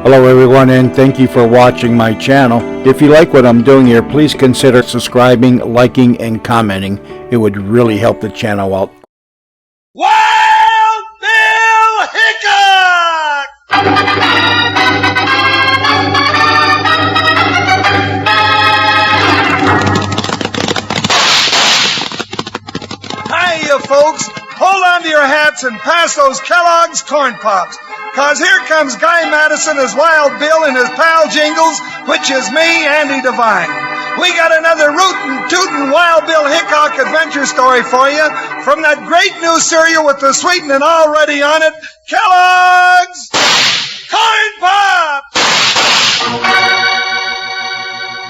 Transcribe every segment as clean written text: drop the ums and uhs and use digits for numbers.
Hello everyone, and thank you for watching my channel. If you like what I'm doing here, please consider subscribing, liking, and commenting. It would really help the channel out. Wild Bill Hickok! Hiya, folks. Hold on to your hats and pass those Kellogg's Corn Pops. 'Cause here comes Guy Madison as Wild Bill and his pal Jingles, which is me, Andy Devine. We got another rootin' tootin' Wild Bill Hickok adventure story for you from that great new cereal with the sweetening already on it, Kellogg's Corn Pops!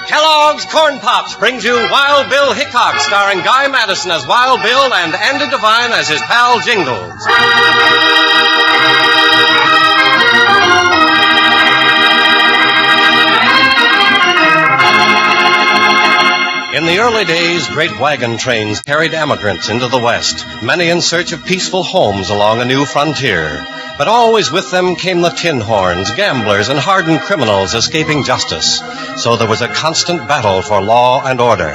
Kellogg's Corn Pops brings you Wild Bill Hickok, starring Guy Madison as Wild Bill and Andy Devine as his pal Jingles. In the early days, great wagon trains carried emigrants into the West, many in search of peaceful homes along a new frontier. But always with them came the tin horns, gamblers, and hardened criminals escaping justice. So there was a constant battle for law and order.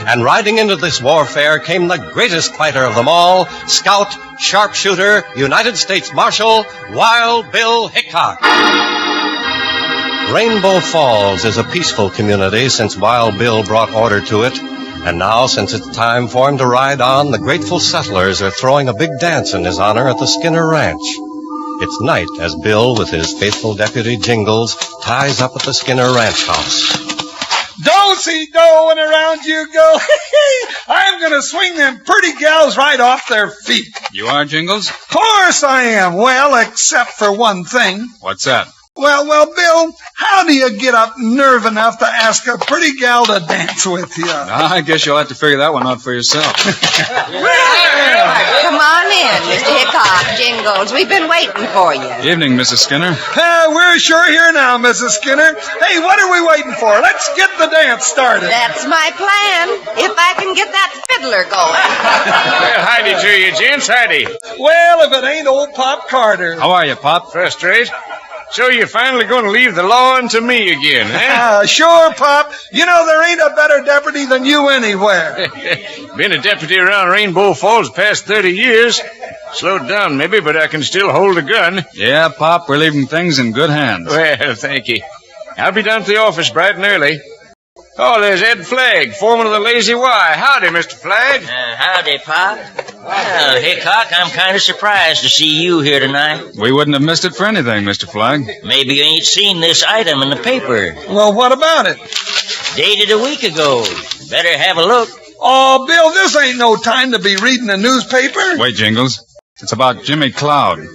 And riding into this warfare came the greatest fighter of them all, scout, sharpshooter, United States Marshal, Wild Bill Hickok. Rainbow Falls is a peaceful community since Wild Bill brought order to it. And now, since it's time for him to ride on, the grateful settlers are throwing a big dance in his honor at the Skinner Ranch. It's night as Bill, with his faithful deputy Jingles, ties up at the Skinner Ranch house. Do-si-do and around you go. I'm going to swing them pretty gals right off their feet. You are, Jingles? Of course I am. Well, except for one thing. What's that? Well, Bill, how do you get up nerve enough to ask a pretty gal to dance with you? I guess you'll have to figure that one out for yourself. Come on in, Mr. Hickok, Jingles. We've been waiting for you. Evening, Mrs. Skinner. We're sure here now, Mrs. Skinner. Hey, what are we waiting for? Let's get the dance started. That's my plan, if I can get that fiddler going. Well, howdy to you, gents, howdy. Well, if it ain't old Pop Carter. How are you, Pop? First rate. So you're finally going to leave the law unto me again, eh? Sure, Pop. You know there ain't a better deputy than you anywhere. Been a deputy around Rainbow Falls the past 30 years. Slowed down maybe, but I can still hold a gun. Yeah, Pop, we're leaving things in good hands. Well, thank you. I'll be down to the office bright and early. Oh, there's Ed Flagg, foreman of the Lazy Y. Howdy, Mr. Flagg. Howdy, Pop. Well, Hickok, I'm kind of surprised to see you here tonight. We wouldn't have missed it for anything, Mr. Flagg. Maybe you ain't seen this item in the paper. Well, what about it? Dated a week ago. Better have a look. Oh, Bill, this ain't no time to be reading a newspaper. Wait, Jingles. It's about Jimmy Cloud.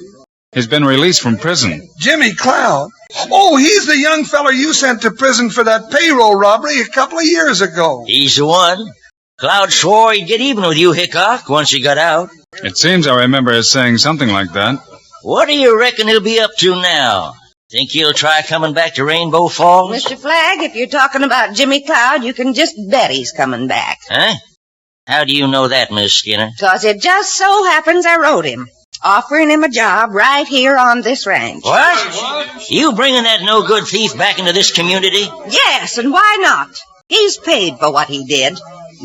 He's been released from prison. Jimmy Cloud? Oh, he's the young feller you sent to prison for that payroll robbery a couple of years ago. He's the one. Cloud swore he'd get even with you, Hickok, once he got out. It seems I remember us saying something like that. What do you reckon he'll be up to now? Think he'll try coming back to Rainbow Falls? Mr. Flagg, if you're talking about Jimmy Cloud, you can just bet he's coming back. Huh? How do you know that, Miss Skinner? 'Cause it just so happens I wrote him, offering him a job right here on this ranch. What? You bringing that no-good thief back into this community? Yes, and why not? He's paid for what he did.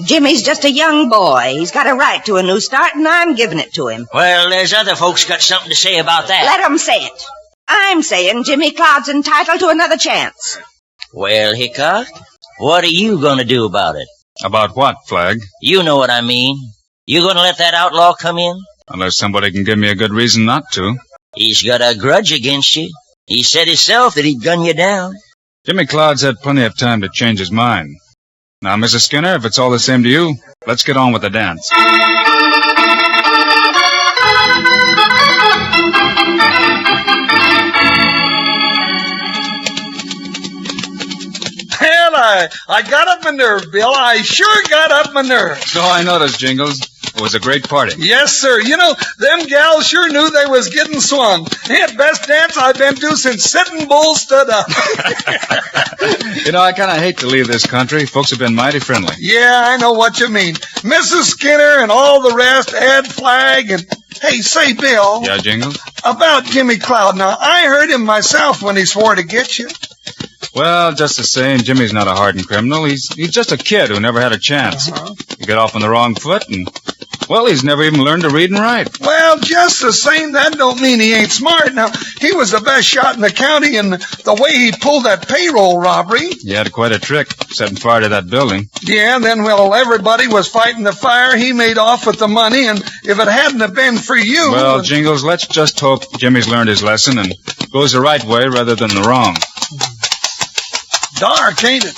Jimmy's just a young boy. He's got a right to a new start, and I'm giving it to him. Well, there's other folks got something to say about that. Let 'em say it. I'm saying Jimmy Cloud's entitled to another chance. Well, Hickok, what are you going to do about it? About what, Flagg? You know what I mean. You going to let that outlaw come in? Unless somebody can give me a good reason not to. He's got a grudge against you. He said himself that he'd gun you down. Jimmy Cloud's had plenty of time to change his mind. Now, Mrs. Skinner, if it's all the same to you, let's get on with the dance. Well, I got up my nerve, Bill. I sure got up my nerve. So I noticed, Jingles. It was a great party. Yes, sir. You know, them gals sure knew they was getting swung. The best dance I've been to since Sitting Bull stood up. You know, I kind of hate to leave this country. Folks have been mighty friendly. Yeah, I know what you mean. Mrs. Skinner and all the rest, Ed Flagg, and... Hey, say, Bill. Yeah, Jingles? About Jimmy Cloud. Now, I heard him myself when he swore to get you. Well, just the same, Jimmy's not a hardened criminal. He's just a kid who never had a chance. He got off on the wrong foot, and, well, he's never even learned to read and write. Well, just the same, that don't mean he ain't smart. Now, he was the best shot in the county, and the way he pulled that payroll robbery. He had quite a trick, setting fire to that building. Yeah, and then, well, everybody was fighting the fire. He made off with the money, and if it hadn't have been for you... Well, Jingles, let's just hope Jimmy's learned his lesson and goes the right way rather than the wrong. Dark, ain't it?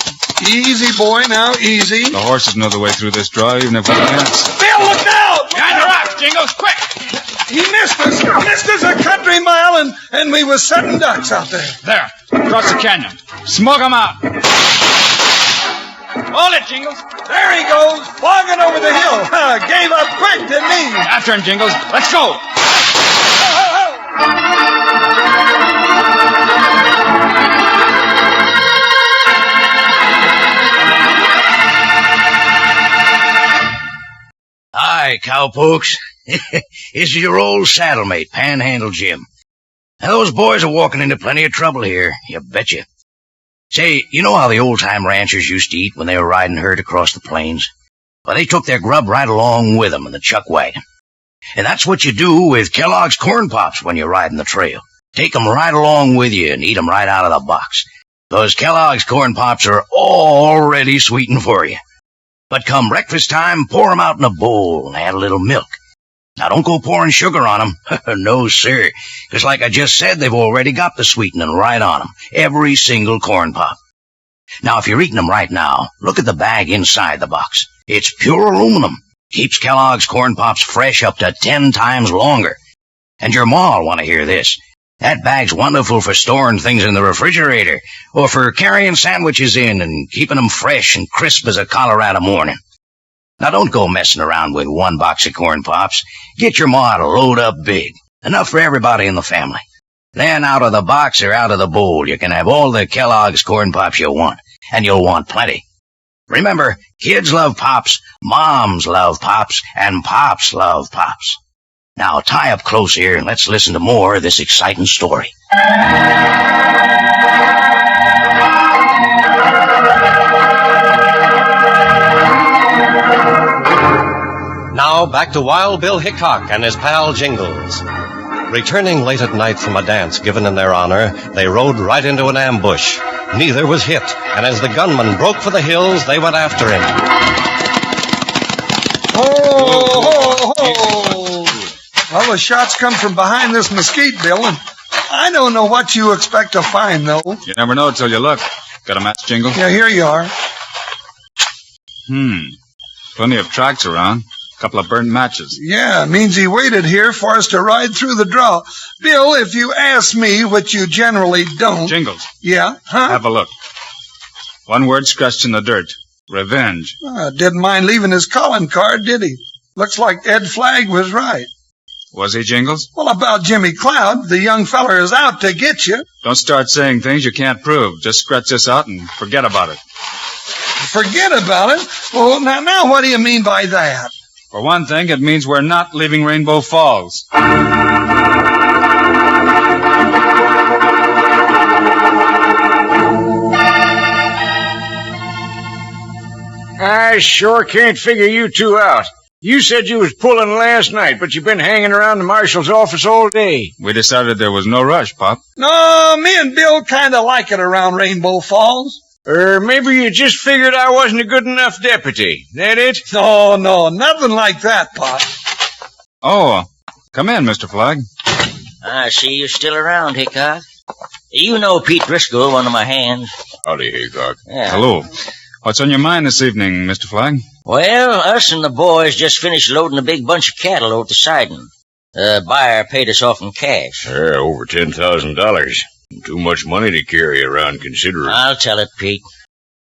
Easy, boy, now, easy. The horses know the way through this draw, even if we can't. Bill, look out! Behind the rocks, Jingles, quick! He missed us. Missed us a country mile, and we was setting ducks out there. There, across the canyon. Smoke 'em out. Hold it, Jingles. There he goes, flogging over the hill. Gave up quick, didn't he? After him, Jingles. Let's go. Hi, cowpokes. This is your old saddlemate, Panhandle Jim. Now, those boys are walking into plenty of trouble here, you betcha. Say, you know how the old-time ranchers used to eat when they were riding herd across the plains? Well, they took their grub right along with them in the chuck wagon. And that's what you do with Kellogg's Corn Pops when you're riding the trail. Take 'em right along with you and eat 'em right out of the box. Those Kellogg's Corn Pops are already sweetened for you. But come breakfast time, pour 'em out in a bowl and add a little milk. Now, don't go pouring sugar on 'em. No, sir. Because like I just said, they've already got the sweetening right on 'em. Every single corn pop. Now, if you're eating 'em right now, look at the bag inside the box. It's pure aluminum. Keeps Kellogg's Corn Pops fresh up to 10 times longer. And your ma'll want to hear this. That bag's wonderful for storing things in the refrigerator, or for carrying sandwiches in and keeping 'em fresh and crisp as a Colorado morning. Now, don't go messing around with one box of Corn Pops. Get your ma to load up big. Enough for everybody in the family. Then out of the box or out of the bowl, you can have all the Kellogg's Corn Pops you want, and you'll want plenty. Remember, kids love Pops, moms love Pops, and Pops love Pops. Now, tie up close here and let's listen to more of this exciting story. Now back to Wild Bill Hickok and his pal Jingles. Returning late at night from a dance given in their honor, they rode right into an ambush. Neither was hit, and as the gunman broke for the hills, they went after him. Well, the shots come from behind this mesquite, Bill, and I don't know what you expect to find, though. You never know till you look. Got a match, Jingles? Yeah, here you are. Plenty of tracks around. Couple of burnt matches. Yeah, means he waited here for us to ride through the draw. Bill, if you ask me, which you generally don't... Jingles. Yeah? Huh? Have a look. One word scratched in the dirt. Revenge. Didn't mind leaving his calling card, did he? Looks like Ed Flagg was right. Was he, Jingles? Well, about Jimmy Cloud, the young feller is out to get you. Don't start saying things you can't prove. Just scratch this out and forget about it. Forget about it? Well, now what do you mean by that? For one thing, it means we're not leaving Rainbow Falls. I sure can't figure you two out. You said you was pulling last night, but you've been hanging around the marshal's office all day. We decided there was no rush, Pop. No, me and Bill kind of like it around Rainbow Falls. Or maybe you just figured I wasn't a good enough deputy. That it? No, nothing like that, Pop. Oh, come in, Mr. Flagg. I see you're still around, Hickok. You know Pete Driscoll, one of my hands. Howdy, Hickok. Yeah. Hello. What's on your mind this evening, Mr. Flagg? Well, us and the boys just finished loading a big bunch of cattle over the siding. The buyer paid us off in cash. Yeah, over $10,000. Too much money to carry around, considering. I'll tell it, Pete.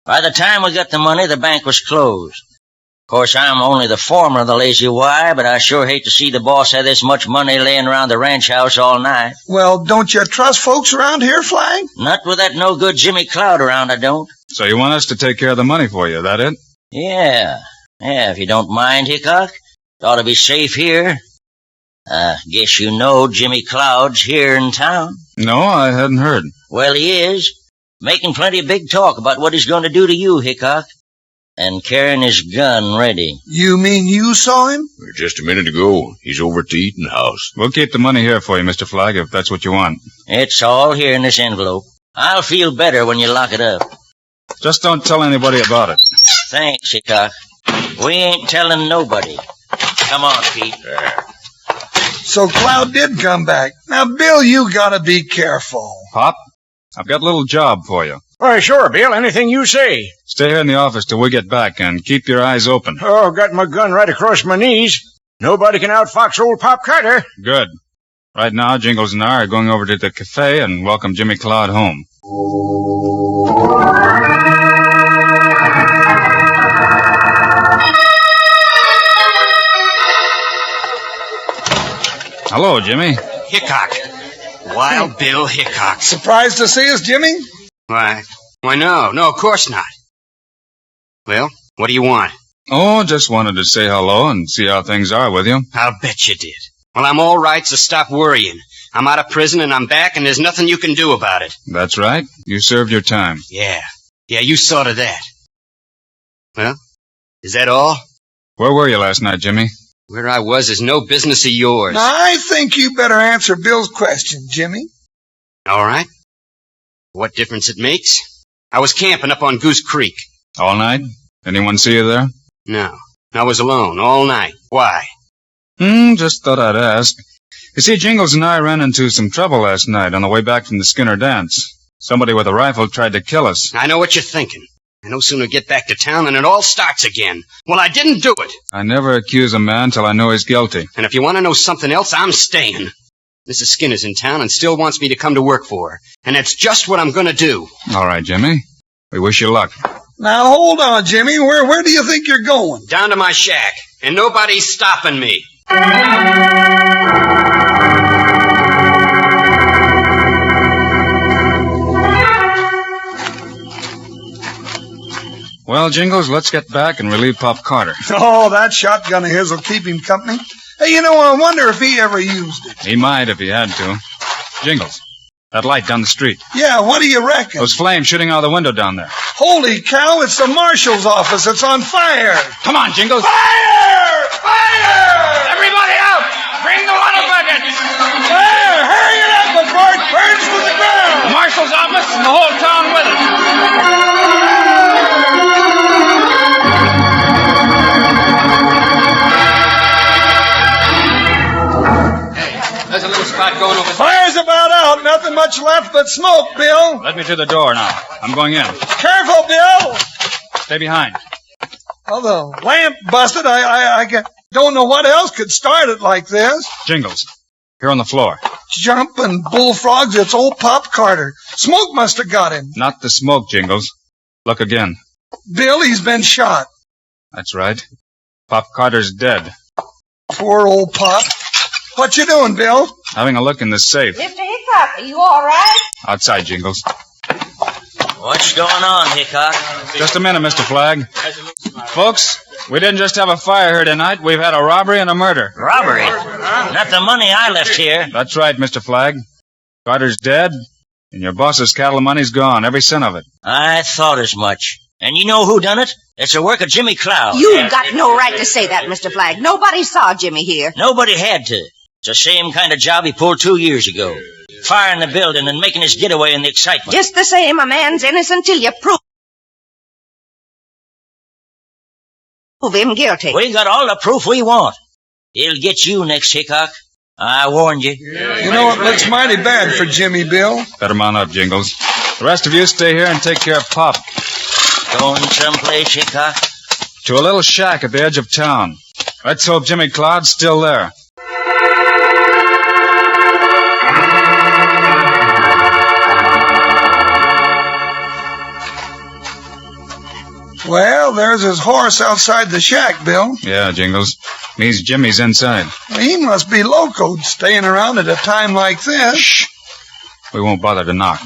By the time we got the money, the bank was closed. Of course, I'm only the foreman of the Lazy Y, but I sure hate to see the boss have this much money laying around the ranch house all night. Well, don't you trust folks around here, Flagg? Not with that no-good Jimmy Cloud around, I don't. So you want us to take care of the money for you, that it? Yeah, if you don't mind, Hickok. It ought to be safe here. Guess you know Jimmy Cloud's here in town. No, I hadn't heard. Well, he is. Making plenty of big talk about what he's going to do to you, Hickok. And carrying his gun ready. You mean you saw him? Just a minute ago. He's over at the eating house. We'll keep the money here for you, Mr. Flagg, if that's what you want. It's all here in this envelope. I'll feel better when you lock it up. Just don't tell anybody about it. Thanks, Hickok. We ain't telling nobody. Come on, Pete. So Cloud did come back. Now, Bill, you gotta be careful. Pop, I've got a little job for you. Why, sure, Bill. Anything you say. Stay here in the office till we get back, and keep your eyes open. Oh, got my gun right across my knees. Nobody can outfox old Pop Carter. Good. Right now, Jingles and I are going over to the cafe and welcome Jimmy Cloud home. Hello, Jimmy. Hickok. Wild Bill Hickok. Surprised to see us, Jimmy? Why no, of course not. Well, what do you want? Oh, just wanted to say hello and see how things are with you. I'll bet you did. Well, I'm all right, so stop worrying. I'm out of prison and I'm back and there's nothing you can do about it. That's right. You served your time. Yeah, you saw to that. Well, is that all? Where were you last night, Jimmy? Where I was is no business of yours. Now, I think you better answer Bill's question, Jimmy. All right. What difference it makes? I was camping up on Goose Creek. All night? Anyone see you there? No, I was alone all night. Why? Just thought I'd ask. You see, Jingles and I ran into some trouble last night on the way back from the Skinner dance. Somebody with a rifle tried to kill us. I know what you're thinking. I no sooner get back to town than it all starts again. Well, I didn't do it. I never accuse a man till I know he's guilty. And if you want to know something else, I'm staying. Mrs. Skinner's in town and still wants me to come to work for her. And that's just what I'm going to do. All right, Jimmy. We wish you luck. Now, hold on, Jimmy. Where do you think you're going? Down to my shack. And nobody's stopping me. Well, Jingles, let's get back and relieve Pop Carter. Oh, that shotgun of his will keep him company. Hey, you know, I wonder if he ever used it. He might if he had to. Jingles, that light down the street. Yeah, what do you reckon? Those flames shooting out of the window down there. Holy cow, it's the marshal's office. It's on fire. Come on, Jingles. Fire! Fire! Everybody out! Bring the water bucket! Fire! Hurry it up before it burns to the ground! The marshal's office and the whole town with it. There's a little spot going over there. Fire's about out. Nothing much left but smoke, Bill. Let me to the door now. I'm going in. Careful, Bill. Stay behind. Well, the lamp busted. I don't know what else could start it like this. Jingles, here on the floor. Jumping bullfrogs, it's old Pop Carter. Smoke must have got him. Not the smoke, Jingles. Look again. Bill, he's been shot. That's right. Pop Carter's dead. Poor old Pop. What you doing, Bill? Having a look in the safe. Mr. Hickok, are you all right? Outside, Jingles. What's going on, Hickok? Just a minute, Mr. Flagg. Folks, we didn't just have a fire here tonight. We've had a robbery and a murder. Robbery? Not the money I left here. That's right, Mr. Flagg. Carter's dead, and your boss's cattle money's gone, every cent of it. I thought as much. And you know who done it? It's the work of Jimmy Cloud. You've got no right to say that, Mr. Flagg. Nobody saw Jimmy here. Nobody had to. It's the same kind of job he pulled 2 years ago. Firing the building and making his getaway in the excitement. Just the same, a man's innocent till you prove him guilty. We got all the proof we want. He'll get you next, Hickok. I warned you. You know, it looks mighty bad for Jimmy, Bill. Better mount up, Jingles. The rest of you stay here and take care of Pop. Going someplace, Hickok? To a little shack at the edge of town. Let's hope Jimmy Cloud's still there. Well, there's his horse outside the shack, Bill. Yeah, Jingles. Means Jimmy's inside. He must be locoed, staying around at a time like this. Shh. We won't bother to knock.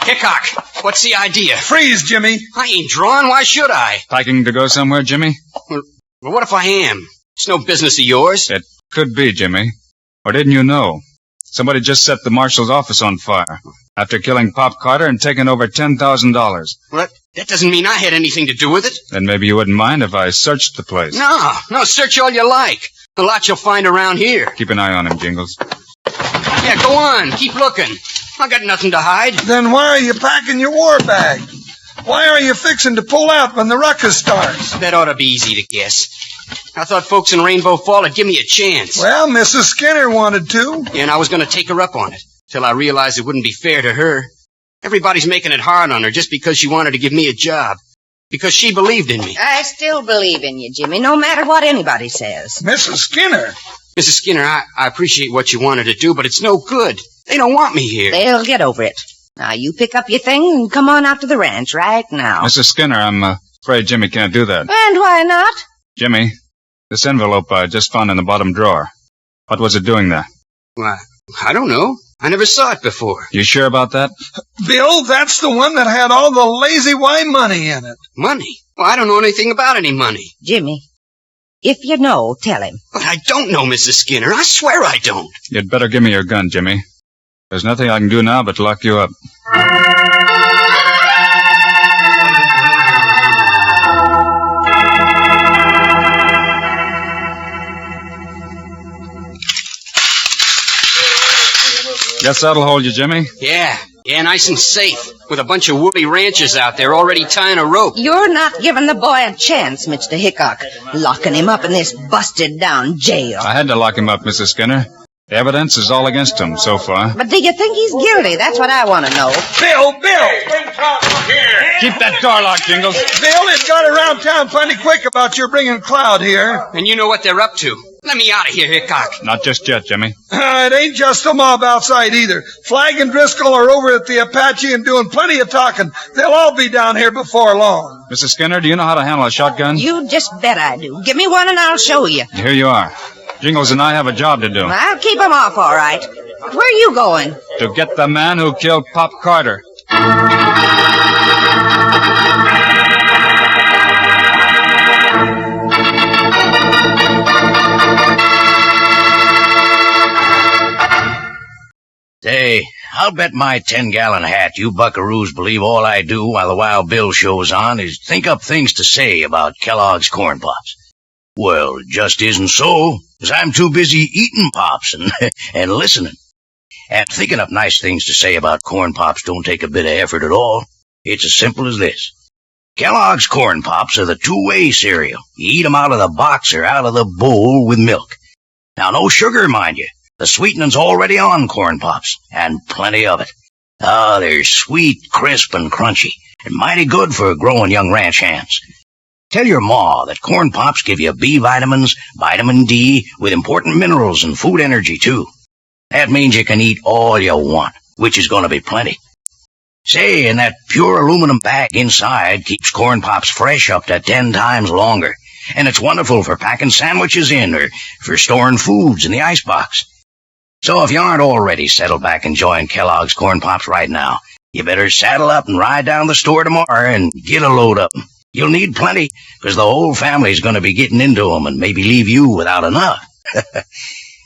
Hickok, what's the idea? Freeze, Jimmy. I ain't drawn. Why should I? Packing to go somewhere, Jimmy? Well, what if I am? It's no business of yours. It could be, Jimmy. Or didn't you know? Somebody just set the marshal's office on fire after killing Pop Carter and taking over $10,000. What? That doesn't mean I had anything to do with it. Then maybe you wouldn't mind if I searched the place. No, search all you like. A lot you'll find around here. Keep an eye on him, Jingles. Yeah, go on. Keep looking. I got nothing to hide. Then why are you packing your war bag? Why are you fixing to pull out when the ruckus starts? That ought to be easy to guess. I thought folks in Rainbow Fall would give me a chance. Well, Mrs. Skinner wanted to. Yeah, and I was going to take her up on it, till I realized it wouldn't be fair to her. Everybody's making it hard on her just because she wanted to give me a job. Because she believed in me. I still believe in you, Jimmy, no matter what anybody says. Mrs. Skinner? Mrs. Skinner, I appreciate what you wanted to do, but it's no good. They don't want me here. They'll get over it. Now, you pick up your thing and come on out to the ranch right now. Mrs. Skinner, I'm afraid Jimmy can't do that. And why not? Jimmy, this envelope I just found in the bottom drawer. What was it doing there? Why, I don't know. I never saw it before. You sure about that? Bill, that's the one that had all the lazy Y money in it. Money? Well, I don't know anything about any money. Jimmy, if you know, tell him. But I don't know, Mrs. Skinner. I swear I don't. You'd better give me your gun, Jimmy. There's nothing I can do now but lock you up. Guess that'll hold you, Jimmy. Yeah, nice and safe. With a bunch of woolly ranchers out there already tying a rope. You're not giving the boy a chance, Mr. Hickok. Locking him up in this busted-down jail. I had to lock him up, Mrs. Skinner. The evidence is all against him so far. But do you think he's guilty? That's what I want to know. Bill! Keep that door locked, Jingles. Bill, it got around town plenty quick about your bringing Cloud here. And you know what they're up to. Let me out of here, Hickok. Not just yet, Jimmy. It ain't just the mob outside either. Flag and Driscoll are over at the Apache and doing plenty of talking. They'll all be down here before long. Mrs. Skinner, do you know how to handle a shotgun? You just bet I do. Give me one and I'll show you. Here you are. Jingles and I have a job to do. I'll keep him off, all right. Where are you going? To get the man who killed Pop Carter. Say, I'll bet my 10-gallon hat you buckaroos believe all I do while the Wild Bill show's on is think up things to say about Kellogg's Corn Pops. Well, it just isn't so, 'cause I'm too busy eating Pops and listening. And thinking up nice things to say about Corn Pops don't take a bit of effort at all. It's as simple as this. Kellogg's Corn Pops are the two-way cereal. You eat 'em out of the box or out of the bowl with milk. Now, no sugar, mind you. The sweetening's already on Corn Pops, and plenty of it. They're sweet, crisp, and crunchy, and mighty good for growing young ranch hands. Tell your ma that Corn Pops give you B vitamins, vitamin D, with important minerals and food energy, too. That means you can eat all you want, which is going to be plenty. Say, and that pure aluminum bag inside keeps Corn Pops fresh up to 10 times longer, and it's wonderful for packing sandwiches in or for storing foods in the icebox. So if you aren't already settled back enjoying Kellogg's Corn Pops right now, you better saddle up and ride down the store tomorrow and get a load of them. You'll need plenty, because the whole family's going to be getting into them and maybe leave you without enough.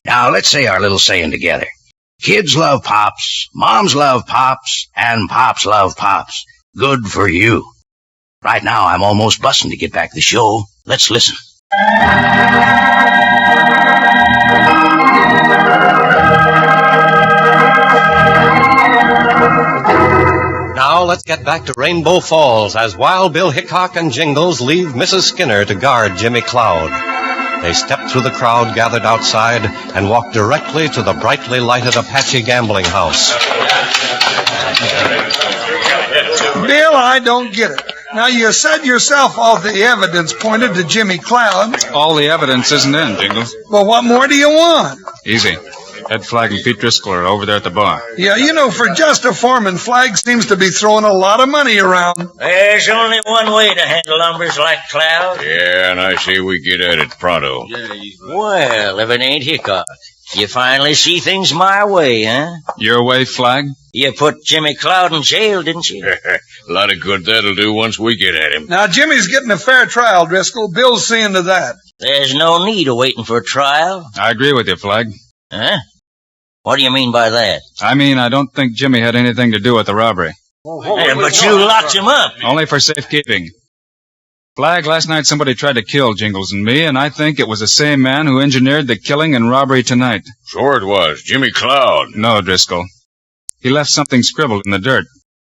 Now, let's say our little saying together. Kids love Pops, moms love Pops, and Pops love Pops. Good for you. Right now, I'm almost busting to get back to the show. Let's listen. Now let's get back to Rainbow Falls as Wild Bill Hickok and Jingles leave Mrs. Skinner to guard Jimmy Cloud. They step through the crowd gathered outside and walk directly to the brightly lighted Apache gambling house. Bill, I don't get it. Now, you said yourself all the evidence pointed to Jimmy Cloud. All the evidence isn't in, Jingles. Well, what more do you want? Easy. Ed Flagg and Pete Driscoll are over there at the bar. Yeah, you know, for just a foreman, Flagg seems to be throwing a lot of money around. There's only one way to handle numbers like Cloud. Yeah, and I say we get at it pronto. Well, if it ain't Hickok, you finally see things my way, huh? Your way, Flagg? You put Jimmy Cloud in jail, didn't you? A lot of good that'll do once we get at him. Now, Jimmy's getting a fair trial, Driscoll. Bill's seeing to that. There's no need of waiting for a trial. I agree with you, Flag. Huh? What do you mean by that? I mean, I don't think Jimmy had anything to do with the robbery. Yeah, but you locked him up. Only for safekeeping. Flag, last night somebody tried to kill Jingles and me, and I think it was the same man who engineered the killing and robbery tonight. Sure it was. Jimmy Cloud. No, Driscoll. He left something scribbled in the dirt.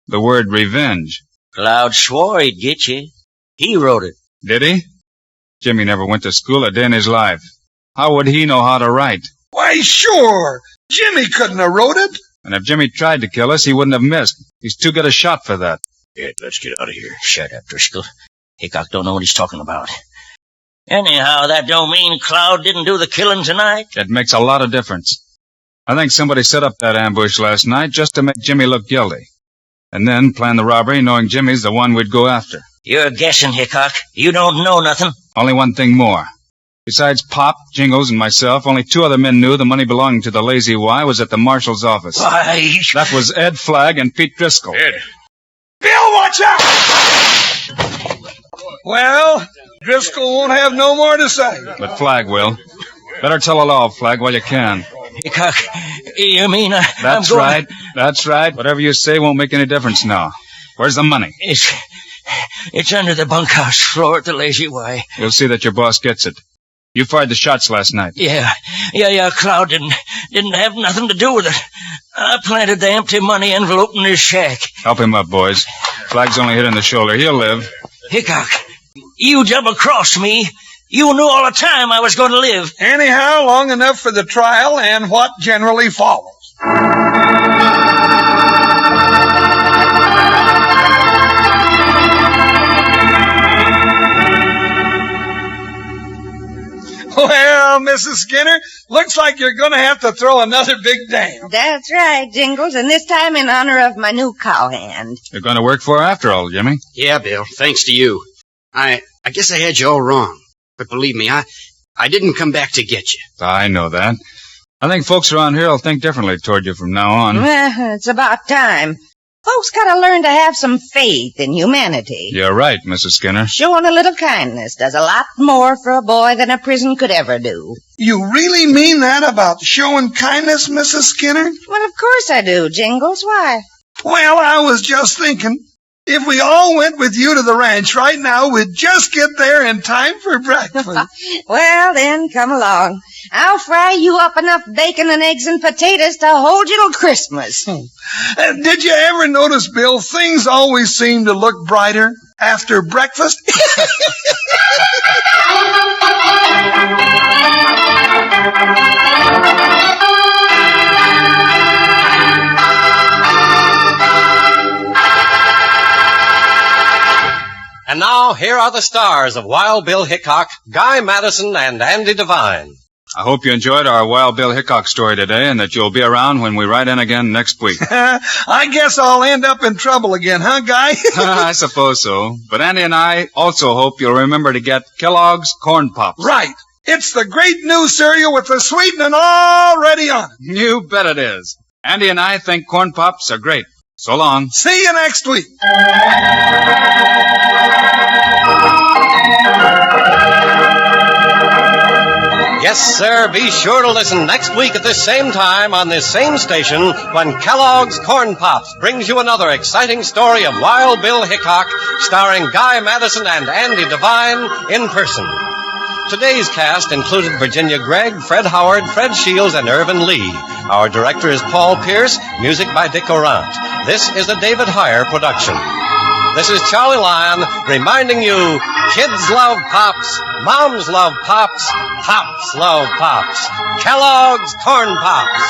The word revenge. Cloud swore he'd get you. He wrote it. Did he? Jimmy never went to school a day in his life. How would he know how to write? Why, sure. Jimmy couldn't have wrote it. And if Jimmy tried to kill us, he wouldn't have missed. He's too good a shot for that. Yeah, let's get out of here. Shut up, Driscoll. Hickok don't know what he's talking about. Anyhow, that don't mean Cloud didn't do the killing tonight. It makes a lot of difference. I think somebody set up that ambush last night just to make Jimmy look guilty. And then plan the robbery knowing Jimmy's the one we'd go after. You're guessing, Hickok. You don't know nothing. Only one thing more. Besides Pop, Jingles, and myself, only 2 other men knew the money belonging to the Lazy Y was at the marshal's office. Why? That was Ed Flagg and Pete Driscoll. Ed. Bill, watch out! Well, Driscoll won't have no more to say. But Flagg will. Better tell it all, Flagg, while you can. Hickok, you mean That's right. That's right. Whatever you say won't make any difference now. Where's the money? It's under the bunkhouse floor at the Lazy Y. You'll see that your boss gets it. You fired the shots last night. Yeah. Cloud didn't have nothing to do with it. I planted the empty money envelope in his shack. Help him up, boys. Flagg's only hit in the shoulder. He'll live. Hickok, you double-crossed me. You knew all the time I was going to live. Anyhow, long enough for the trial and what generally follows. Well, Mrs. Skinner, looks like you're going to have to throw another big dam. That's right, Jingles, and this time in honor of my new cowhand. You're going to work for her after all, Jimmy. Yeah, Bill, thanks to you. I guess I had you all wrong. But believe me, I didn't come back to get you. I know that. I think folks around here will think differently toward you from now on. Well, it's about time. Folks gotta learn to have some faith in humanity. You're right, Mrs. Skinner. Showing a little kindness does a lot more for a boy than a prison could ever do. You really mean that about showing kindness, Mrs. Skinner? Well, of course I do, Jingles. Why? Well, I was just thinking, if we all went with you to the ranch right now, we'd just get there in time for breakfast. Well, then, come along. I'll fry you up enough bacon and eggs and potatoes to hold you till Christmas. Did you ever notice, Bill, things always seem to look brighter after breakfast? And now, here are the stars of Wild Bill Hickok, Guy Madison, and Andy Devine. I hope you enjoyed our Wild Bill Hickok story today and that you'll be around when we write in again next week. I guess I'll end up in trouble again, huh, Guy? I suppose so. But Andy and I also hope you'll remember to get Kellogg's Corn Pops. Right. It's the great new cereal with the sweetening already on it. You bet it is. Andy and I think Corn Pops are great. So long. See you next week. Yes, sir, be sure to listen next week at this same time on this same station when Kellogg's Corn Pops brings you another exciting story of Wild Bill Hickok, starring Guy Madison and Andy Devine in person. Today's cast included Virginia Gregg, Fred Howard, Fred Shields, and Irvin Lee. Our director is Paul Pierce, music by Dick Orant. This is a David Heyer production. This is Charlie Lyon reminding you, kids love Pops, moms love Pops, Pops love Pops. Kellogg's Corn Pops.